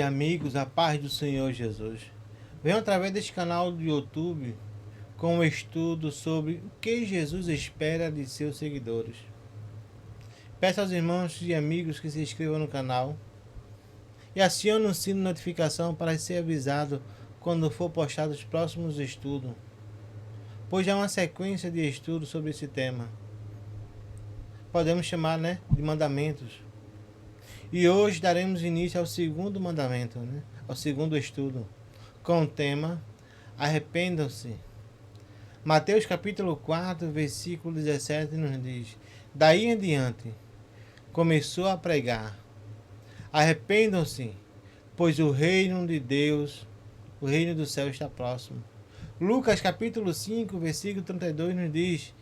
tarde, amigos, a paz do Senhor Jesus. Venho através deste canal do YouTube com um estudo sobre o que Jesus espera de seus seguidores. Peço aos irmãos e amigos que se inscrevam no canal e acionem o sino de notificação para ser avisado quando for postado os próximos estudos, pois há uma sequência de estudos sobre esse tema. Podemos chamar, de mandamentos. E hoje daremos início ao segundo mandamento, ao segundo estudo, com o tema Arrependam-se. Mateus capítulo 4, versículo 17 nos diz: Daí em diante, começou a pregar: Arrependam-se, pois o reino de Deus, o reino do céu está próximo. Lucas capítulo 5, versículo 32 nos diz: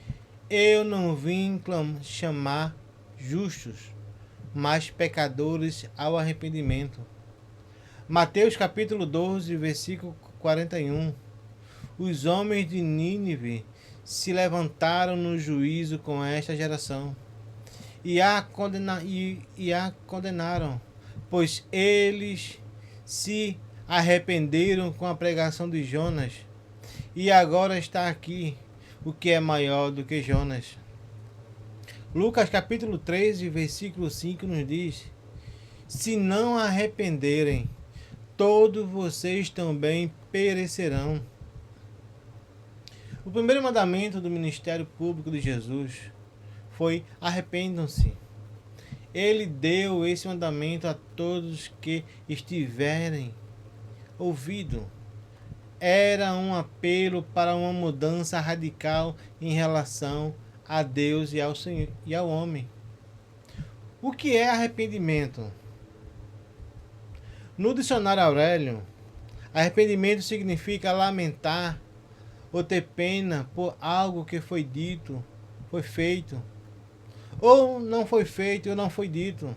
Eu não vim chamar justos, mas pecadores ao arrependimento. Mateus capítulo 12, versículo 41. Os homens de Nínive se levantaram no juízo com esta geração e a condenaram, pois eles se arrependeram com a pregação de Jonas, e agora está aqui o que é maior do que Jonas. Lucas capítulo 13, versículo 5 nos diz: Se não arrependerem, todos vocês também perecerão. O primeiro mandamento do ministério público de Jesus foi: arrependam-se. Ele deu esse mandamento a todos que estiverem ouvido. Era um apelo para uma mudança radical em relação a Deus e ao Senhor e ao homem. O que é arrependimento? No dicionário Aurélio, arrependimento significa lamentar ou ter pena por algo que foi dito, foi feito, ou não foi feito ou não foi dito.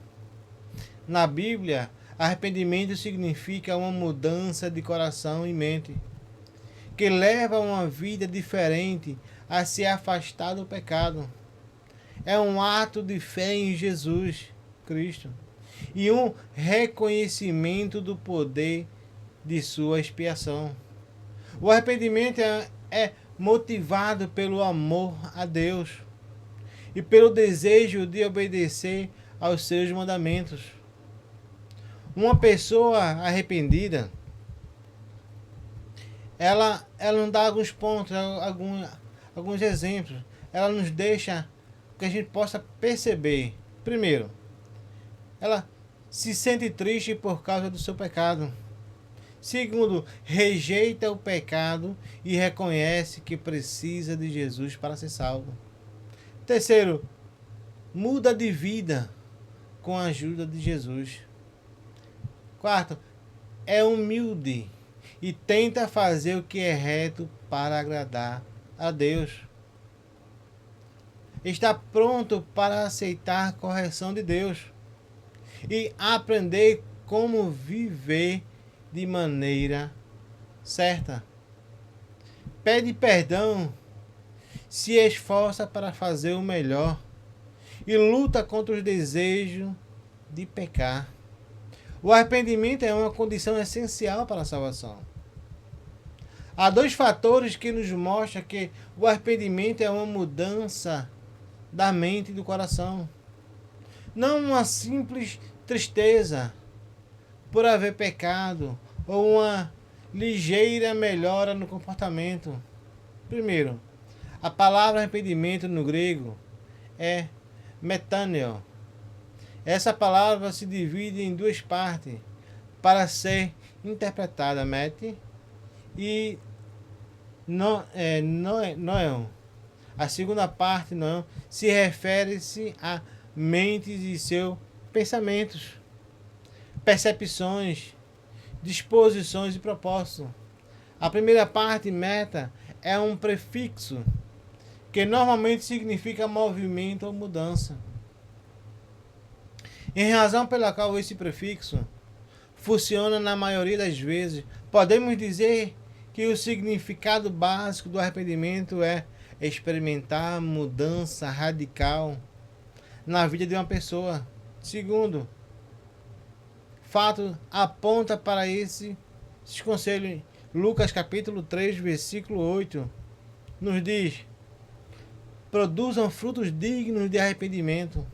Na Bíblia, arrependimento significa uma mudança de coração e mente, que leva a uma vida diferente, a se afastar do pecado. É um ato de fé em Jesus Cristo e um reconhecimento do poder de sua expiação. O arrependimento é motivado pelo amor a Deus e pelo desejo de obedecer aos seus mandamentos. Uma pessoa arrependida, ela nos dá alguns pontos, alguns exemplos. Ela nos deixa que a gente possa perceber. Primeiro, ela se sente triste por causa do seu pecado. Segundo, rejeita o pecado e reconhece que precisa de Jesus para ser salvo. Terceiro, muda de vida com a ajuda de Jesus. Quarto, é humilde e tenta fazer o que é reto para agradar a Deus. Está pronto para aceitar a correção de Deus e aprender como viver de maneira certa. Pede perdão, se esforça para fazer o melhor e luta contra os desejos de pecar. O arrependimento é uma condição essencial para a salvação. Há dois fatores que nos mostram que o arrependimento é uma mudança da mente e do coração. Não uma simples tristeza por haver pecado ou uma ligeira melhora no comportamento. Primeiro, a palavra arrependimento no grego é metanoia. Essa palavra se divide em duas partes para ser interpretada, mete e noel. A segunda parte, não, se refere-se a mentes e seus pensamentos, percepções, disposições e propósitos. A primeira parte, meta, é um prefixo que normalmente significa movimento ou mudança. Em razão pela qual esse prefixo funciona na maioria das vezes, podemos dizer que o significado básico do arrependimento é experimentar mudança radical na vida de uma pessoa. Segundo, fato aponta para esse conselho. Lucas capítulo 3, versículo 8, nos diz: produzam frutos dignos de arrependimento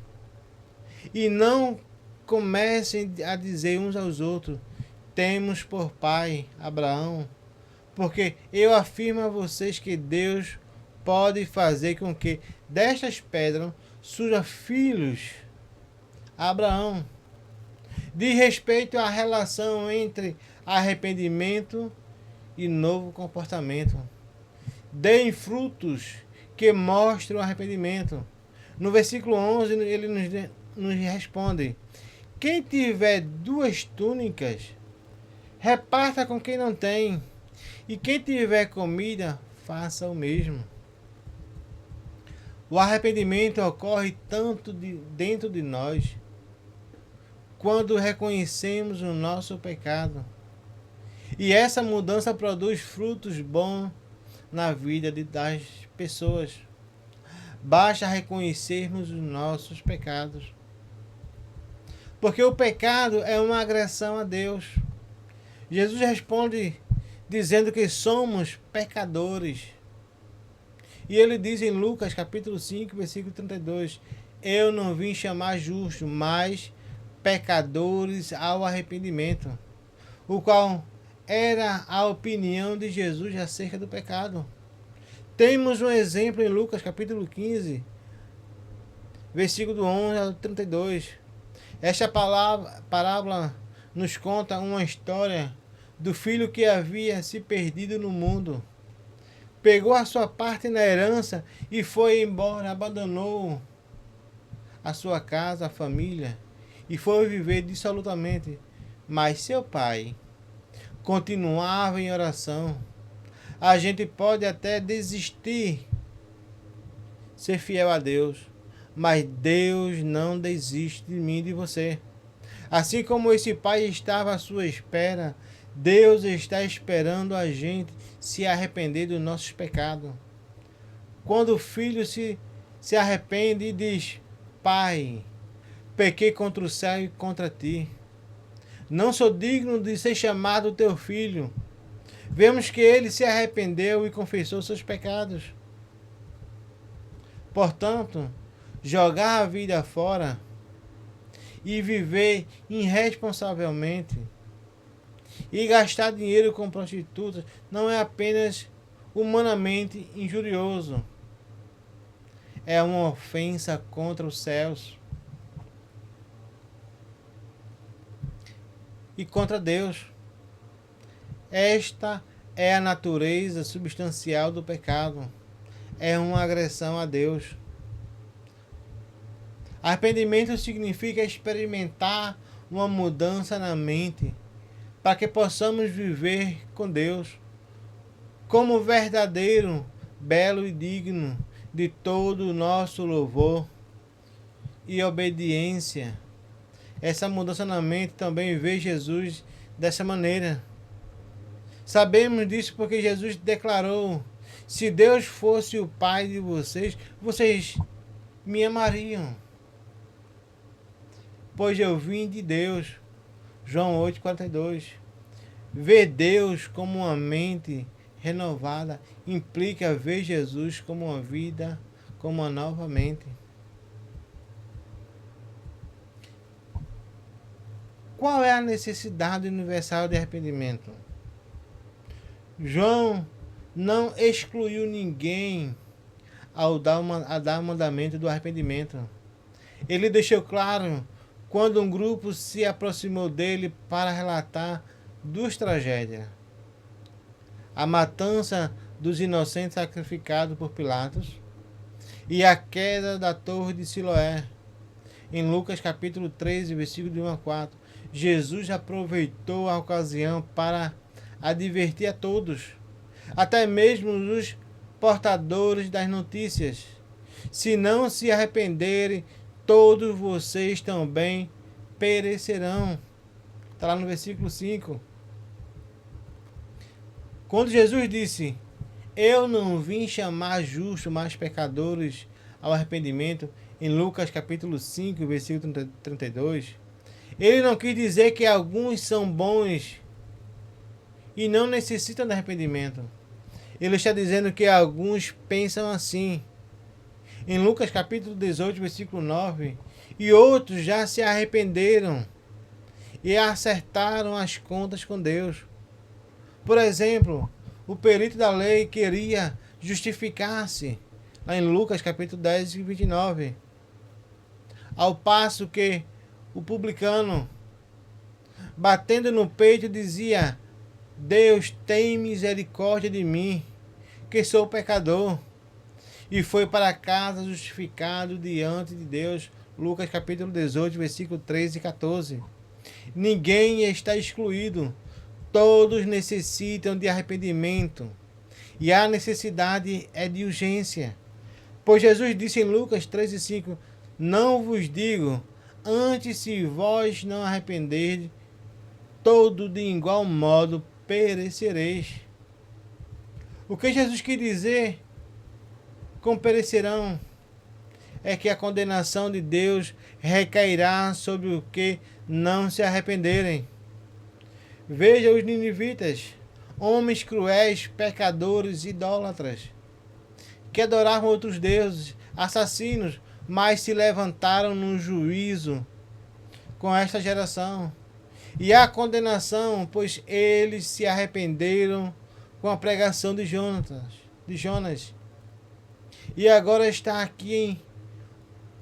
e não comecem a dizer uns aos outros: temos por pai Abraão, porque eu afirmo a vocês que Deus pode fazer com que destas pedras surjam filhos a Abraão. Diz respeito à relação entre arrependimento e novo comportamento. Deem frutos que mostrem o arrependimento. No versículo 11, ele nos responde: quem tiver 2 túnicas, reparta com quem não tem, e quem tiver comida, faça o mesmo. O arrependimento ocorre tanto dentro de nós, quando reconhecemos o nosso pecado. E essa mudança produz frutos bons na vida das pessoas. Basta reconhecermos os nossos pecados. Porque o pecado é uma agressão a Deus. Jesus responde dizendo que somos pecadores. E ele diz em Lucas capítulo 5, versículo 32, eu não vim chamar justos, mas pecadores ao arrependimento, o qual era a opinião de Jesus acerca do pecado. Temos um exemplo em Lucas capítulo 15, versículo 11 ao 32. Esta parábola nos conta uma história do filho que havia se perdido no mundo. Pegou a sua parte na herança e foi embora, abandonou a sua casa, a família, e foi viver dissolutamente. Mas seu pai continuava em oração. A gente pode até desistir, ser fiel a Deus, mas Deus não desiste de mim e de você. Assim como esse pai estava à sua espera, Deus está esperando a gente se arrepender dos nossos pecados. Quando o filho se arrepende e diz: Pai, pequei contra o céu e contra ti, não sou digno de ser chamado teu filho. Vemos que ele se arrependeu e confessou seus pecados. Portanto, jogar a vida fora e viver irresponsavelmente e gastar dinheiro com prostitutas não é apenas humanamente injurioso, é uma ofensa contra os céus e contra Deus. Esta é a natureza substancial do pecado. É uma agressão a Deus. Arrependimento significa experimentar uma mudança na mente para que possamos viver com Deus como verdadeiro, belo e digno de todo o nosso louvor e obediência. Essa mudança na mente também vê Jesus dessa maneira. Sabemos disso porque Jesus declarou: se Deus fosse o Pai de vocês, vocês me amariam, pois eu vim de Deus. João 8,42. Ver Deus como uma mente renovada implica ver Jesus como uma vida, como uma nova mente. Qual é a necessidade universal de arrependimento? João não excluiu ninguém ao dar o mandamento do arrependimento. Ele deixou claro quando um grupo se aproximou dele para relatar 2 tragédias: a matança dos inocentes sacrificados por Pilatos e a queda da torre de Siloé. Em Lucas capítulo 13, versículo de 1 a 4, Jesus aproveitou a ocasião para advertir a todos, até mesmo os portadores das notícias: se não se arrependerem, todos vocês também perecerão. Está lá no versículo 5. Quando Jesus disse: eu não vim chamar justos, mas pecadores ao arrependimento, em Lucas capítulo 5, versículo 32, Ele não quis dizer que alguns são bons e não necessitam de arrependimento. Ele está dizendo que alguns pensam assim. Em Lucas capítulo 18, versículo 9, e outros já se arrependeram e acertaram as contas com Deus. Por exemplo, o perito da lei queria justificar-se, lá em Lucas capítulo 10, 29. Ao passo que o publicano, batendo no peito, dizia: Deus, tem misericórdia de mim, que sou pecador. E foi para casa justificado diante de Deus. Lucas capítulo 18, versículo 13 e 14. Ninguém está excluído. Todos necessitam de arrependimento. E a necessidade é de urgência. Pois Jesus disse em Lucas 13, 5, não vos digo, antes se vós não arrependerdes, todo de igual modo perecereis. O que Jesus quis dizer com perecerão é que a condenação de Deus recairá sobre o que não se arrependerem. Veja os ninivitas, homens cruéis, pecadores, idólatras, que adoravam outros deuses, assassinos, mas se levantaram no juízo com esta geração. E a condenação, pois eles se arrependeram com a pregação de Jonas. E agora está aqui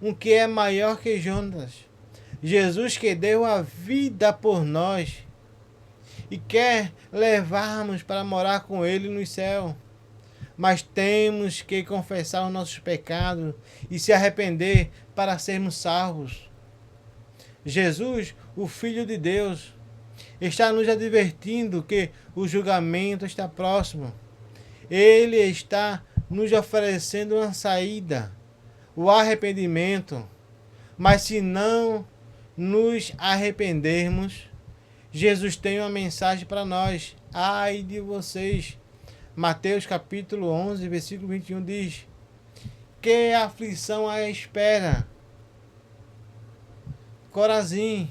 um que é maior que Jonas. Jesus, que deu a vida por nós e quer levarmos para morar com Ele no céu. Mas temos que confessar os nossos pecados e se arrepender para sermos salvos. Jesus, o Filho de Deus, está nos advertindo que o julgamento está próximo. Ele está nos oferecendo uma saída, o arrependimento. Mas se não nos arrependermos, Jesus tem uma mensagem para nós. Ai de vocês! Mateus capítulo 11, versículo 21 diz: que aflição à espera, Corazim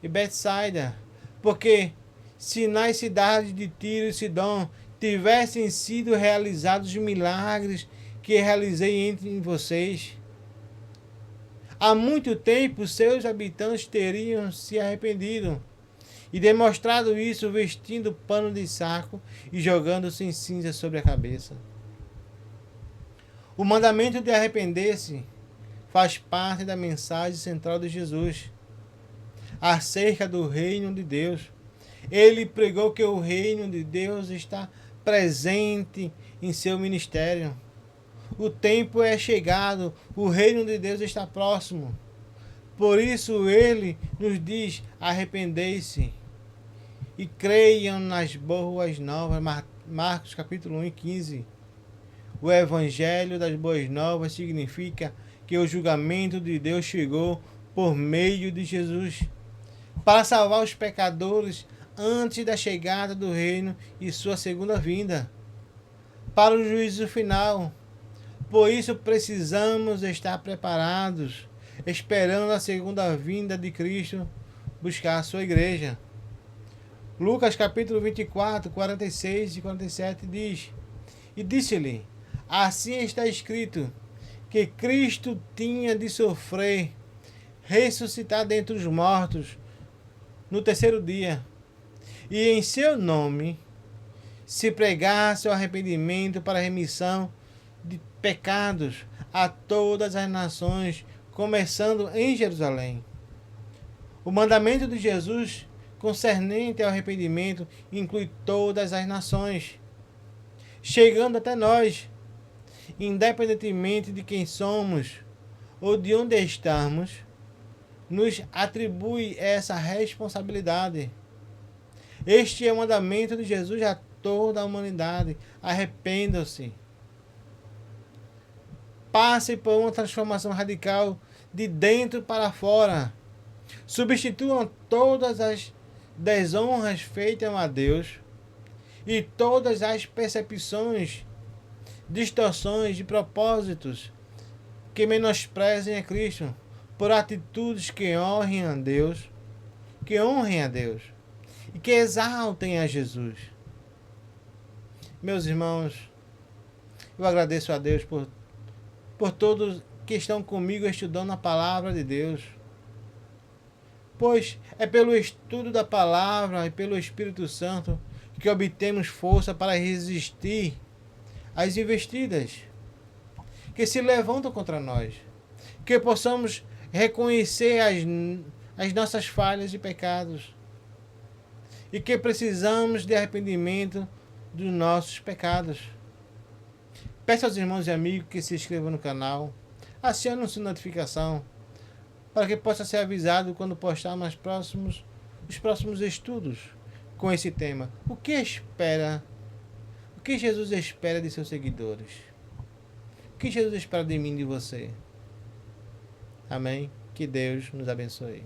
e Betsaida, porque se nas cidades de Tiro e Sidom tivessem sido realizados os milagres que realizei entre vocês, há muito tempo seus habitantes teriam se arrependido e demonstrado isso vestindo pano de saco e jogando-se em cinza sobre a cabeça. O mandamento de arrepender-se faz parte da mensagem central de Jesus acerca do reino de Deus. Ele pregou que o reino de Deus está presente em seu ministério. O tempo é chegado, o reino de Deus está próximo. Por isso ele nos diz: arrependei-se e creiam nas boas novas. Marcos capítulo 1 e 15. O evangelho das boas novas significa que o julgamento de Deus chegou por meio de Jesus para salvar os pecadores antes da chegada do reino e sua segunda vinda, para o juízo final. Por isso precisamos estar preparados, esperando a segunda vinda de Cristo, buscar a sua igreja. Lucas capítulo 24, 46 e 47 diz: e disse-lhe: assim está escrito, que Cristo tinha de sofrer, ressuscitar dentre os mortos no terceiro dia, e em seu nome se pregasse o arrependimento para a remissão de pecados a todas as nações, começando em Jerusalém. O mandamento de Jesus concernente ao arrependimento inclui todas as nações, chegando até nós, independentemente de quem somos ou de onde estamos, nos atribui essa responsabilidade. Este é o mandamento de Jesus a toda a humanidade. Arrependam-se. Passem por uma transformação radical de dentro para fora. Substituam todas as desonras feitas a Deus e todas as percepções, distorções de propósitos que menosprezem a Cristo por atitudes que honrem a Deus que honrem a Deus e que exaltem a Jesus. Meus irmãos, eu agradeço a Deus por todos que estão comigo estudando a palavra de Deus. Pois é pelo estudo da palavra e pelo Espírito Santo que obtemos força para resistir às investidas que se levantam contra nós. Que possamos reconhecer as nossas falhas e pecados. E que precisamos de arrependimento dos nossos pecados. Peço aos irmãos e amigos que se inscrevam no canal, acionem sua notificação, para que possa ser avisado quando postar os próximos estudos com esse tema. O que Jesus espera de seus seguidores? O que Jesus espera de mim e de você? Amém? Que Deus nos abençoe.